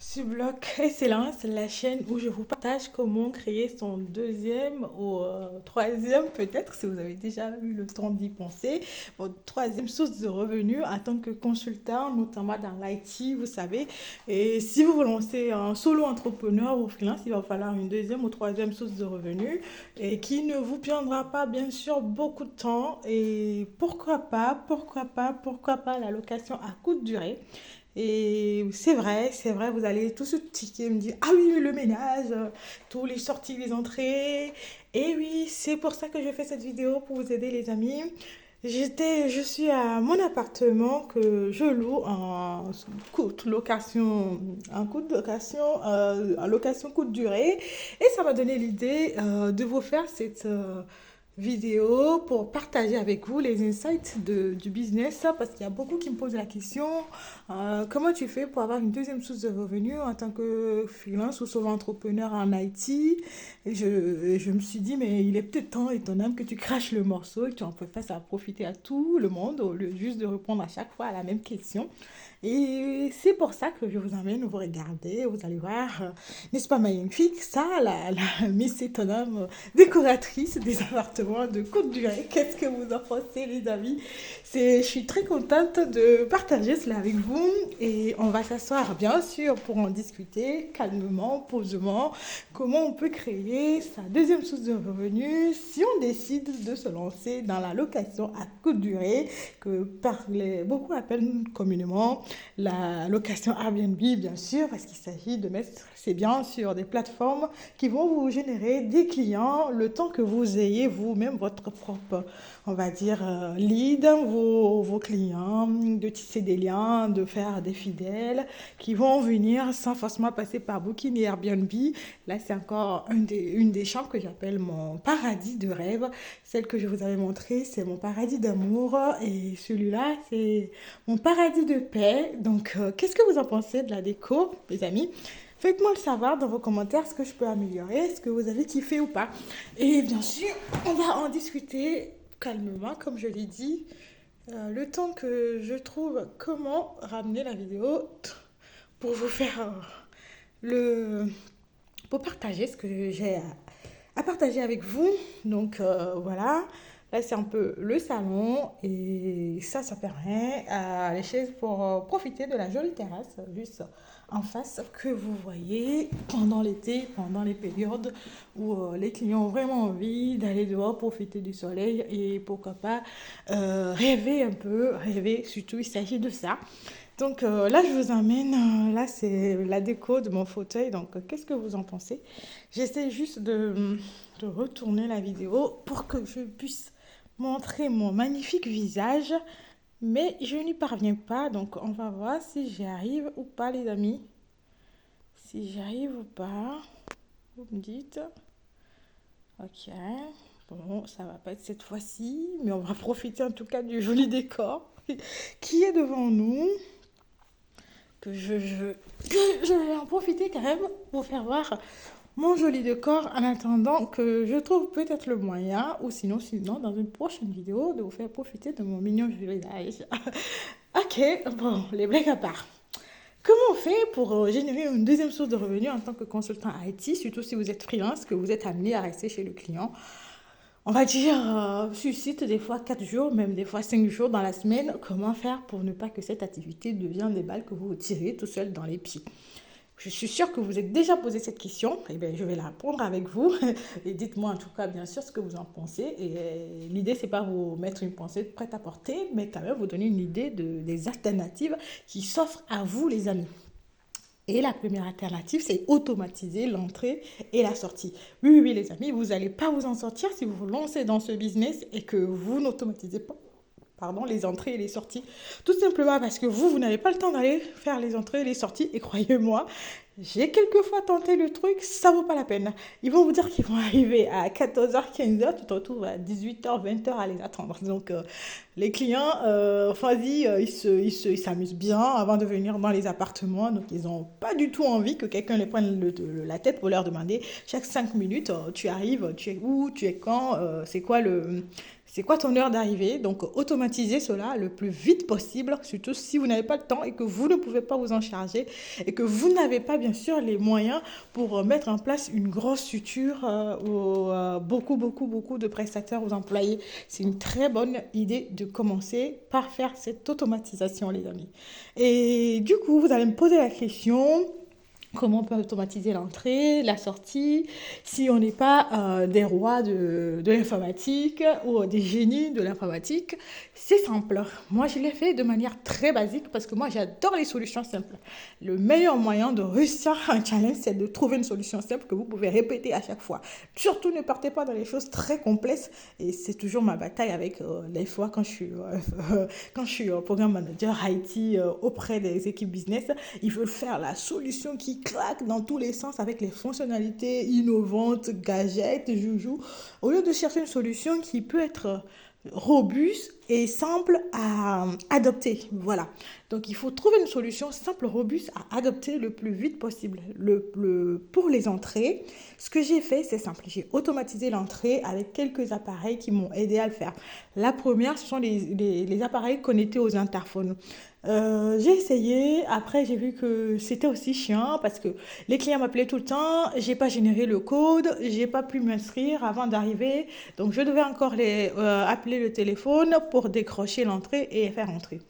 Subloc Excellence, la chaîne où je vous partage comment créer son deuxième ou troisième, peut-être, si vous avez déjà eu le temps d'y penser, votre troisième source de revenus en tant que consultant, notamment dans l'IT, vous savez. Et si vous vous lancez en solo entrepreneur ou freelance, il va falloir une deuxième ou troisième source de revenus et qui ne vous prendra pas, bien sûr, beaucoup de temps. Et pourquoi pas la location à courte durée. Et c'est vrai, vous allez tout ce ticket me dire, ah oui, le ménage, tous les sorties, les entrées. Et oui, c'est pour ça que je fais cette vidéo, pour vous aider les amis. Je suis à mon appartement que je loue en courte location, en location courte durée. Et ça m'a donné l'idée de vous faire cette vidéo pour partager avec vous les insights du business parce qu'il y a beaucoup qui me posent la question comment tu fais pour avoir une deuxième source de revenus en tant que freelance ou solo entrepreneur en IT. Je me suis dit, mais il est peut-être temps, étonnant, que tu craches le morceau et que tu en fasses à profiter à tout le monde au lieu juste de répondre à chaque fois à la même question. Et c'est pour ça que je vous emmène, vous regardez, vous allez voir, n'est-ce pas magnifique, ça, la Miss Étonnante décoratrice des appartements de courte durée. Qu'est-ce que vous en pensez, les amis? Je suis très contente de partager cela avec vous et on va s'asseoir, bien sûr, pour en discuter calmement, posément, comment on peut créer sa deuxième source de revenus si on décide de se lancer dans la location à courte durée, beaucoup appellent communément la location Airbnb, bien sûr, parce qu'il s'agit de mettre ses biens sur des plateformes qui vont vous générer des clients le temps que vous ayez vous-même votre propre, on va dire, lead, vos clients, de tisser des liens, de faire des fidèles qui vont venir sans forcément passer par Booking et Airbnb. Là, c'est encore une des chambres que j'appelle mon paradis de rêve. Celle que je vous avais montrée, c'est mon paradis d'amour et celui-là, c'est mon paradis de paix. Donc, qu'est-ce que vous en pensez de la déco, mes amis? Faites-moi le savoir dans vos commentaires ce que je peux améliorer, est-ce que vous avez kiffé ou pas. Et bien sûr, on va en discuter calmement, comme je l'ai dit, le temps que je trouve comment ramener la vidéo pour vous faire le... pour partager ce que j'ai à partager avec vous. Donc voilà, là c'est un peu le salon et ça permet à les chaises pour profiter de la jolie terrasse juste en face que vous voyez pendant l'été, pendant les périodes où les clients ont vraiment envie d'aller dehors profiter du soleil et pourquoi pas rêver un peu, rêver surtout il s'agit de ça. Donc là, je vous emmène, là c'est la déco de mon fauteuil, donc qu'est-ce que vous en pensez? J'essaie juste de retourner la vidéo pour que je puisse montrer mon magnifique visage, mais je n'y parviens pas, donc on va voir si j'y arrive ou pas les amis. Si j'y arrive ou pas, vous me dites. Ok, bon, ça va pas être cette fois-ci, mais on va profiter en tout cas du joli décor qui est devant nous. Que je vais en profiter quand même pour faire voir mon joli décor en attendant que je trouve peut-être le moyen, ou sinon, dans une prochaine vidéo, de vous faire profiter de mon mignon visage. Ok, bon, les blagues à part. Comment on fait pour générer une deuxième source de revenus en tant que consultant IT, surtout si vous êtes freelance, que vous êtes amené à rester chez le client? On va dire, sur site, des fois 4 jours, même des fois 5 jours dans la semaine. Comment faire pour ne pas que cette activité devienne des balles que vous tirez tout seul dans les pieds? Je suis sûre que vous êtes déjà posé cette question. Eh bien, je vais la répondre avec vous. Et dites-moi en tout cas, bien sûr, ce que vous en pensez. Et l'idée, c'est pas vous mettre une pensée prête à porter, mais quand même vous donner une idée des alternatives qui s'offrent à vous, les amis. Et la première alternative, c'est automatiser l'entrée et la sortie. Oui, oui, oui, les amis, vous n'allez pas vous en sortir si vous vous lancez dans ce business et que vous n'automatisez pas, pardon, les entrées et les sorties. Tout simplement parce que vous n'avez pas le temps d'aller faire les entrées et les sorties. Et croyez-moi, j'ai quelquefois tenté le truc, ça vaut pas la peine. Ils vont vous dire qu'ils vont arriver à 14h, 15h, tu te retrouves à 18h, 20h à les attendre. Donc, les clients, ils s'amusent bien avant de venir dans les appartements. Donc, ils n'ont pas du tout envie que quelqu'un les prenne la tête pour leur demander chaque 5 minutes, tu arrives, tu es où, tu es quand, c'est quoi ton heure d'arrivée. Donc, automatisez cela le plus vite possible, surtout si vous n'avez pas le temps et que vous ne pouvez pas vous en charger et que vous n'avez pas, bien sûr, les moyens pour mettre en place une grosse structure ou beaucoup de prestataires aux employés. C'est une très bonne idée de commencer par faire cette automatisation, les amis. Et du coup, vous allez me poser la question. Comment on peut automatiser l'entrée, la sortie, si on n'est pas des rois de l'informatique ou des génies de l'informatique. C'est simple. Moi, je l'ai fait de manière très basique parce que moi, j'adore les solutions simples. Le meilleur moyen de réussir un challenge, c'est de trouver une solution simple que vous pouvez répéter à chaque fois. Surtout, ne partez pas dans les choses très complexes. Et c'est toujours ma bataille avec les fois quand je suis programme manager IT auprès des équipes business. Ils veulent faire la solution qui claque dans tous les sens avec les fonctionnalités innovantes, gadgets, joujou. Au lieu de chercher une solution qui peut être robuste et simple à adopter. Voilà. Donc, il faut trouver une solution simple, robuste à adopter le plus vite possible. Pour les entrées, ce que j'ai fait, c'est simple. J'ai automatisé l'entrée avec quelques appareils qui m'ont aidé à le faire. La première, ce sont les appareils connectés aux interphones. J'ai essayé, après j'ai vu que c'était aussi chiant parce que les clients m'appelaient tout le temps, j'ai pas généré le code, j'ai pas pu m'inscrire avant d'arriver, donc je devais encore appeler le téléphone pour décrocher l'entrée et faire entrer.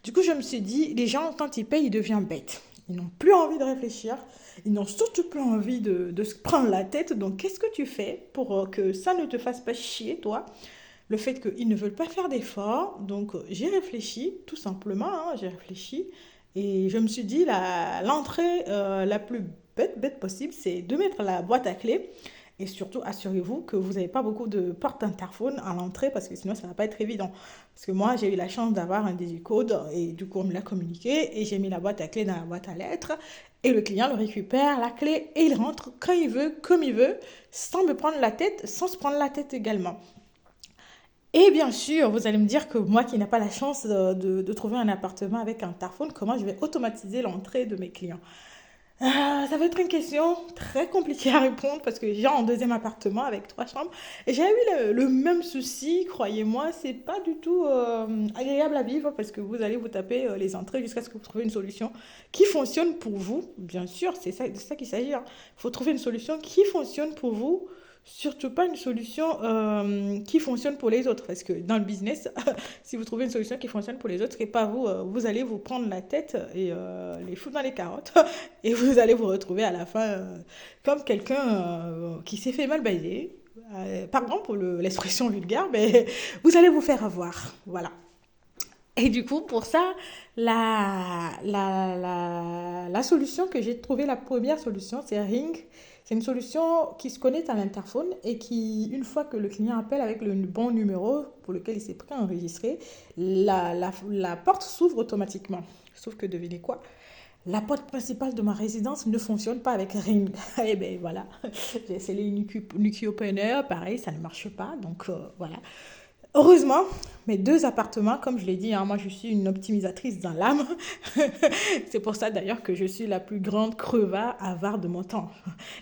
Du coup, je me suis dit, les gens, quand ils payent, ils deviennent bêtes. Ils n'ont plus envie de réfléchir, ils n'ont surtout plus envie de se prendre la tête. Donc, qu'est-ce que tu fais pour que ça ne te fasse pas chier, toi? Le fait qu'ils ne veulent pas faire d'efforts. Donc, j'ai réfléchi, tout simplement, hein, j'ai réfléchi. Et je me suis dit, l'entrée la plus bête possible, c'est de mettre la boîte à clé. Et surtout, assurez-vous que vous n'avez pas beaucoup de portes interphones à l'entrée parce que sinon, ça ne va pas être évident. Parce que moi, j'ai eu la chance d'avoir un digicode et du coup, on me l'a communiqué et j'ai mis la boîte à clé dans la boîte à lettres. Et le client le récupère, la clé, et il rentre quand il veut, comme il veut, sans me prendre la tête, sans se prendre la tête également. Et bien sûr, vous allez me dire que moi qui n'ai pas la chance de trouver un appartement avec un interphone, comment je vais automatiser l'entrée de mes clients? Ça va être une question très compliquée à répondre parce que j'ai un deuxième appartement avec 3 chambres et j'ai eu le même souci, croyez-moi, c'est pas du tout agréable à vivre parce que vous allez vous taper les entrées jusqu'à ce que vous trouviez une solution qui fonctionne pour vous. Bien sûr, c'est ça, de ça qu'il s'agit, hein. Il faut trouver une solution qui fonctionne pour vous. Surtout pas une solution qui fonctionne pour les autres. Parce que dans le business, si vous trouvez une solution qui fonctionne pour les autres et pas vous, vous allez vous prendre la tête et les foutre dans les carottes. Et vous allez vous retrouver à la fin comme quelqu'un qui s'est fait mal baiser. Pardon pour l'expression vulgaire, mais vous allez vous faire avoir. Voilà. Et du coup, pour ça, la solution que j'ai trouvée, la première solution, c'est Ring. C'est une solution qui se connecte à l'interphone et qui, une fois que le client appelle avec le bon numéro pour lequel il s'est préenregistré, la porte s'ouvre automatiquement. Sauf que devinez quoi? La porte principale de ma résidence ne fonctionne pas avec Ring. Et bien voilà, j'ai essayé Nuki Opener, pareil, ça ne marche pas. Donc voilà. Heureusement, mes 2 appartements, comme je l'ai dit, hein, moi je suis une optimisatrice dans l'âme. C'est pour ça d'ailleurs que je suis la plus grande crevard avare de mon temps.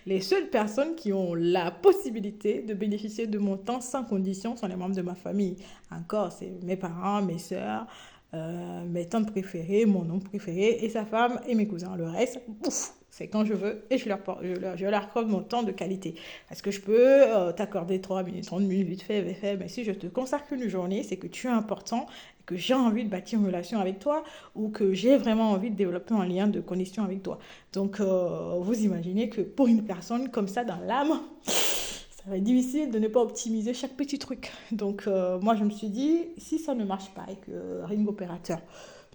Les seules personnes qui ont la possibilité de bénéficier de mon temps sans condition sont les membres de ma famille. Encore, c'est mes parents, mes soeurs, mes tantes préférées, mon oncle préféré et sa femme et mes cousins. Le reste, ouf, c'est quand je veux et je leur accorde mon temps de qualité. Est-ce que je peux t'accorder 3 minutes, 30 minutes, vite fait, vite fait, mais si je te consacre une journée, c'est que tu es important, que j'ai envie de bâtir une relation avec toi ou que j'ai vraiment envie de développer un lien de connexion avec toi. Donc, vous imaginez que pour une personne comme ça dans l'âme, ça va être difficile de ne pas optimiser chaque petit truc. Donc, moi, je me suis dit, si ça ne marche pas et que Ring Opérateur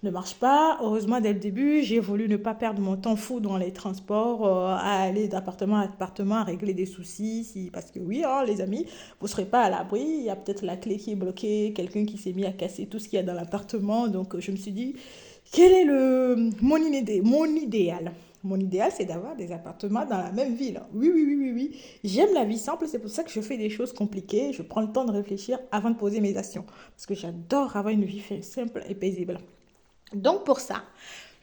ne marche pas, heureusement, dès le début, j'ai voulu ne pas perdre mon temps fou dans les transports, à aller d'appartement à appartement, à régler des soucis. Parce que oui, hein, les amis, vous ne serez pas à l'abri. Il y a peut-être la clé qui est bloquée, quelqu'un qui s'est mis à casser tout ce qu'il y a dans l'appartement. Donc, je me suis dit, quel est mon idéal? Mon idéal, c'est d'avoir des appartements dans la même ville. Oui, oui, oui, oui, oui. J'aime la vie simple, c'est pour ça que je fais des choses compliquées. Je prends le temps de réfléchir avant de poser mes actions. Parce que j'adore avoir une vie simple et paisible. Donc pour ça,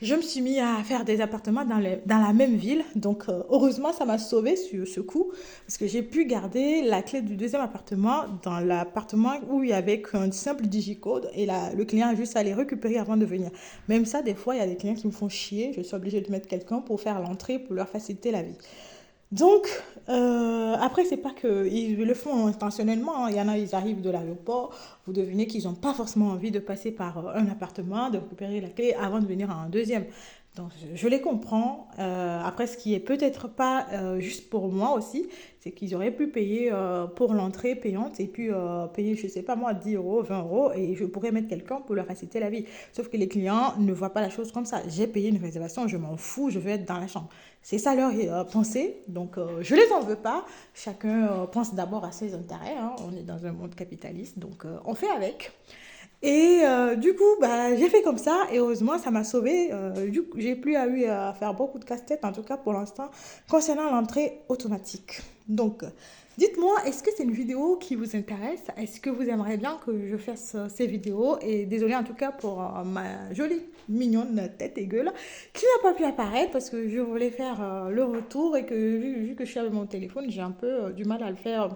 je me suis mis à faire des appartements dans la même ville. Donc, heureusement, ça m'a sauvé sur ce coup parce que j'ai pu garder la clé du deuxième appartement dans l'appartement où il y avait qu'un simple digicode et le client a juste à les récupérer avant de venir. Même ça, des fois, il y a des clients qui me font chier. Je suis obligée de mettre quelqu'un pour faire l'entrée, pour leur faciliter la vie. Donc, après, c'est pas qu'ils le font intentionnellement, hein. Il y en a, ils arrivent de l'aéroport. Vous devinez qu'ils n'ont pas forcément envie de passer par un appartement, de récupérer la clé avant de venir à un deuxième. Donc, je les comprends. Après, ce qui est peut-être pas juste pour moi aussi, c'est qu'ils auraient pu payer pour l'entrée payante et puis payer, je sais pas moi, 10 euros, 20 euros et je pourrais mettre quelqu'un pour leur faciliter la vie. Sauf que les clients ne voient pas la chose comme ça. J'ai payé une réservation, je m'en fous, je veux être dans la chambre. C'est ça leur pensée. Donc, je les en veux pas. Chacun pense d'abord à ses intérêts, hein. On est dans un monde capitaliste, donc on fait avec. Et du coup, bah, j'ai fait comme ça et heureusement, ça m'a sauvé. Du coup, j'ai plus eu à faire beaucoup de casse-tête, en tout cas pour l'instant, concernant l'entrée automatique. Donc, dites-moi, est-ce que c'est une vidéo qui vous intéresse? Est-ce que vous aimeriez bien que je fasse ces vidéos? Et désolé en tout cas pour ma jolie, mignonne tête et gueule qui n'a pas pu apparaître parce que je voulais faire le retour et que vu que je suis avec mon téléphone, j'ai un peu du mal à le faire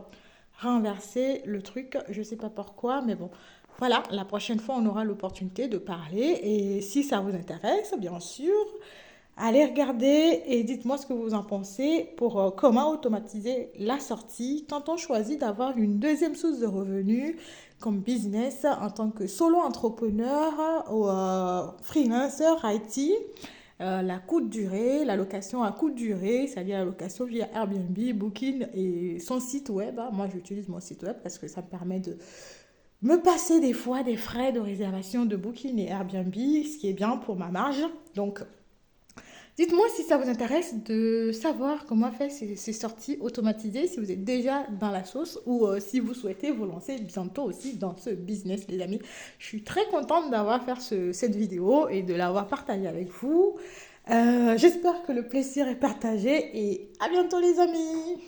renverser le truc. Je sais pas pourquoi, mais bon. Voilà, la prochaine fois, on aura l'opportunité de parler. Et si ça vous intéresse, bien sûr, allez regarder et dites-moi ce que vous en pensez pour comment automatiser la sortie quand on choisit d'avoir une deuxième source de revenus comme business en tant que solo entrepreneur ou freelancer IT. La courte durée, la location à courte durée, c'est-à-dire la location via Airbnb, Booking et son site web, hein. Moi, j'utilise mon site web parce que ça me permet de me passer des fois des frais de réservation de Booking et Airbnb, ce qui est bien pour ma marge. Donc, dites-moi si ça vous intéresse de savoir comment faire ces sorties automatisées, si vous êtes déjà dans la sauce ou si vous souhaitez vous lancer bientôt aussi dans ce business, les amis. Je suis très contente d'avoir fait cette vidéo et de l'avoir partagée avec vous. J'espère que le plaisir est partagé et à bientôt les amis.